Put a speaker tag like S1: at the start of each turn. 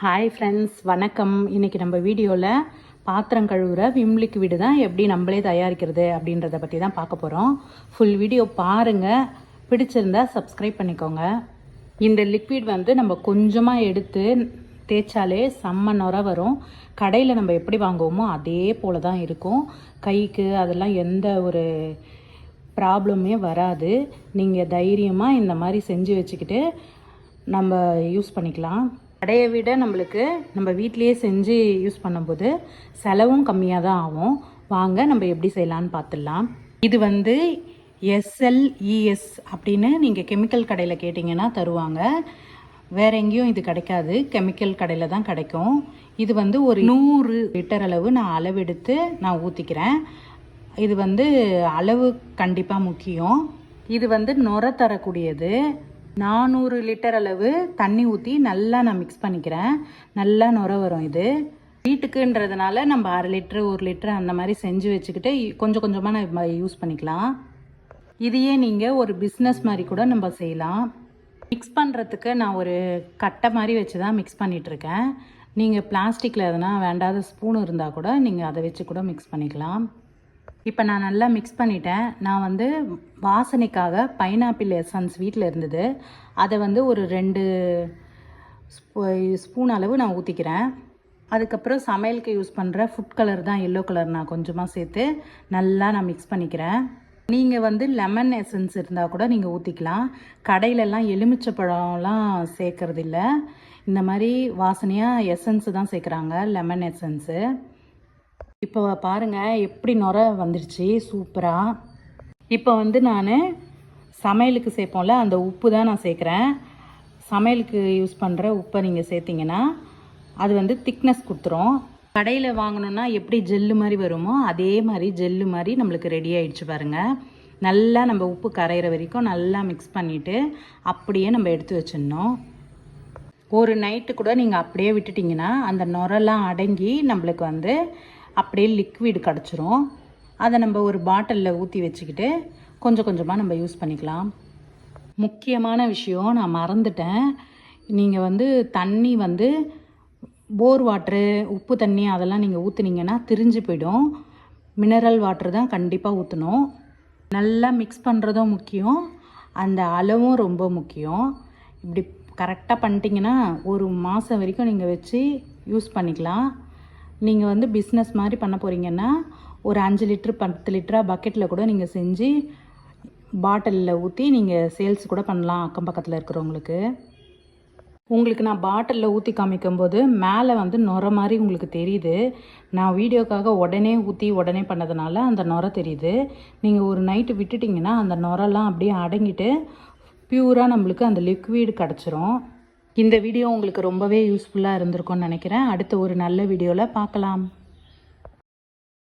S1: Hi friends, வணக்கம். இன்றைக்கி நம்ம வீடியோவில் பாத்திரம் கழுவுற விம் லிக்விடு தான் எப்படி நம்மளே தயாரிக்கிறது அப்படின்றத பற்றி தான் பார்க்க போகிறோம். ஃபுல் வீடியோ பாருங்கள். பிடிச்சிருந்தா சப்ஸ்கிரைப் பண்ணிக்கோங்க. இந்த லிக்விட் நம்ம கொஞ்சமாக எடுத்து தேய்ச்சாலே செம்ம நுரை வரும். கடையில் நம்ம எப்படி வாங்குவோமோ அதே போல் தான் இருக்கும். கைக்கு அதெல்லாம் எந்த ஒரு ப்ராப்ளமே வராது. நீங்கள் தைரியமாக இந்த மாதிரி செஞ்சு வச்சுக்கிட்டு நம்ம யூஸ் பண்ணிக்கலாம். கடையை விட நம்மளுக்கு நம்ம வீட்டிலையே செஞ்சு யூஸ் பண்ணும்போது செலவும் கம்மியாக தான் ஆகும். வாங்க நம்ம எப்படி செய்யலான்னு பார்த்துடலாம். இது SLES அப்படின்னு நீங்கள் கெமிக்கல் கடையில் கேட்டிங்கன்னா தருவாங்க. வேறு எங்கேயும் இது கிடைக்காது, கெமிக்கல் கடையில் தான் கிடைக்கும். இது ஒரு 100 லிட்டர் அளவு நான் அளவெடுத்து நான் ஊற்றிக்கிறேன். இது அளவு கண்டிப்பாக முக்கியம். இது நுரை தரக்கூடியது. 400 லிட்டர் அளவு தண்ணி ஊற்றி நல்லா நான் மிக்ஸ் பண்ணிக்கிறேன். நல்லா நுரை வரும். இது வீட்டுக்குன்றதுனால நம்ம 1/2 லிட்டரு 1 லிட்டரு அந்த மாதிரி செஞ்சு வச்சுக்கிட்டு கொஞ்சம் கொஞ்சமாக நம்ம யூஸ் பண்ணிக்கலாம். இதையே நீங்கள் ஒரு பிஸ்னஸ் மாதிரி கூட நம்ம செய்யலாம். மிக்ஸ் பண்ணுறதுக்கு நான் ஒரு கட்டை மாதிரி வச்சு தான் மிக்ஸ் பண்ணிகிட்ருக்கேன். நீங்கள் பிளாஸ்டிக்கில் எதனா வேண்டாத ஸ்பூன் இருந்தால் கூட நீங்கள் அதை வச்சு கூட மிக்ஸ் பண்ணிக்கலாம். இப்போ நான் நல்லா மிக்ஸ் பண்ணிட்டேன். நான் வாசனைக்காக பைனாப்பிள் எசன்ஸ் வீட்டில் இருந்தது. அதை ஒரு 2 ஸ்பூன் அளவு நான் ஊற்றிக்கிறேன். அதுக்கப்புறம் சமையலுக்கு யூஸ் பண்ணுற ஃபுட் கலர் தான், எல்லோ கலர், நான் கொஞ்சமாக சேர்த்து நல்லா நான் மிக்ஸ் பண்ணிக்கிறேன். நீங்கள் லெமன் எசன்ஸ் இருந்தால் கூட நீங்கள் ஊற்றிக்கலாம். கடையிலலாம் எலுமிச்சை பழம்லாம் சேர்க்கறது இல்லை. இந்த மாதிரி வாசனையாக எசன்ஸு தான் சேர்க்குறாங்க, லெமன் எசன்ஸு. இப்போ பாருங்கள் எப்படி நுரை வந்துடுச்சு சூப்பராக. இப்போ நான் சமையலுக்கு சேர்ப்போம்ல அந்த உப்பு தான் நான் சேர்க்குறேன். சமையலுக்கு யூஸ் பண்ணுற உப்பை நீங்கள் சேர்த்திங்கன்னா அது திக்னஸ் கொடுத்துரும். கடையில் வாங்கினோன்னா எப்படி ஜெல்லு மாதிரி வருமோ அதே மாதிரி ஜெல்லு மாதிரி நம்மளுக்கு ரெடி ஆகிடுச்சு பாருங்கள். நல்லா நம்ம உப்பு கரையிற வரைக்கும் நல்லா மிக்ஸ் பண்ணிவிட்டு அப்படியே நம்ம எடுத்து வச்சிடணும். ஒரு நைட்டு கூட நீங்கள் அப்படியே விட்டுட்டிங்கன்னா அந்த நுரெல்லாம் அடங்கி நம்மளுக்கு அப்படியே லிக்விட் கிடச்சிரும். அதை நம்ம ஒரு பாட்டிலில் ஊற்றி வச்சுக்கிட்டு கொஞ்சம் கொஞ்சமாக நம்ம யூஸ் பண்ணிக்கலாம். முக்கியமான விஷயம் நான் மறந்துட்டேன். நீங்கள் தண்ணி போர் வாட்ரு, உப்பு தண்ணி அதெல்லாம் நீங்கள் ஊற்றுனீங்கன்னா திரிஞ்சு போயிடும். மினரல் வாட்ரு தான் கண்டிப்பாக ஊற்றணும். நல்லா மிக்ஸ் பண்ணுறதும் முக்கியம், அந்த அளவும் ரொம்ப முக்கியம். இப்படி கரெக்டாக பண்ணிட்டீங்கன்னா ஒரு மாதம் வரைக்கும் நீங்கள் வச்சு யூஸ் பண்ணிக்கலாம். நீங்கள் பிஸ்னஸ் மாதிரி பண்ண போகிறீங்கன்னா ஒரு 5 லிட்ரு 10 லிட்டராக பக்கெட்டில் கூட நீங்கள் செஞ்சு பாட்டிலில் ஊற்றி நீங்கள் சேல்ஸ் கூட பண்ணலாம் அக்கம் பக்கத்தில் இருக்கிறவங்களுக்கு. உங்களுக்கு நான் பாட்டிலில் ஊற்றி காமிக்கும்போது மேலே நுரை மாதிரி உங்களுக்கு தெரியுது. நான் வீடியோக்காக உடனே ஊற்றி உடனே பண்ணதுனால அந்த நுரை தெரியுது. நீங்கள் ஒரு நைட்டு விட்டுட்டிங்கன்னா அந்த நுரெல்லாம் அப்படியே அடங்கிட்டு பியூராக நம்மளுக்கு அந்த லிக்விட் கிடச்சிரும். இந்த வீடியோ உங்களுக்கு ரொம்பவே யூஸ்ஃபுல்லாக இருந்திருக்கும்னு நினைக்கிறேன். அடுத்த ஒரு நல்ல வீடியோவில் பார்க்கலாம்.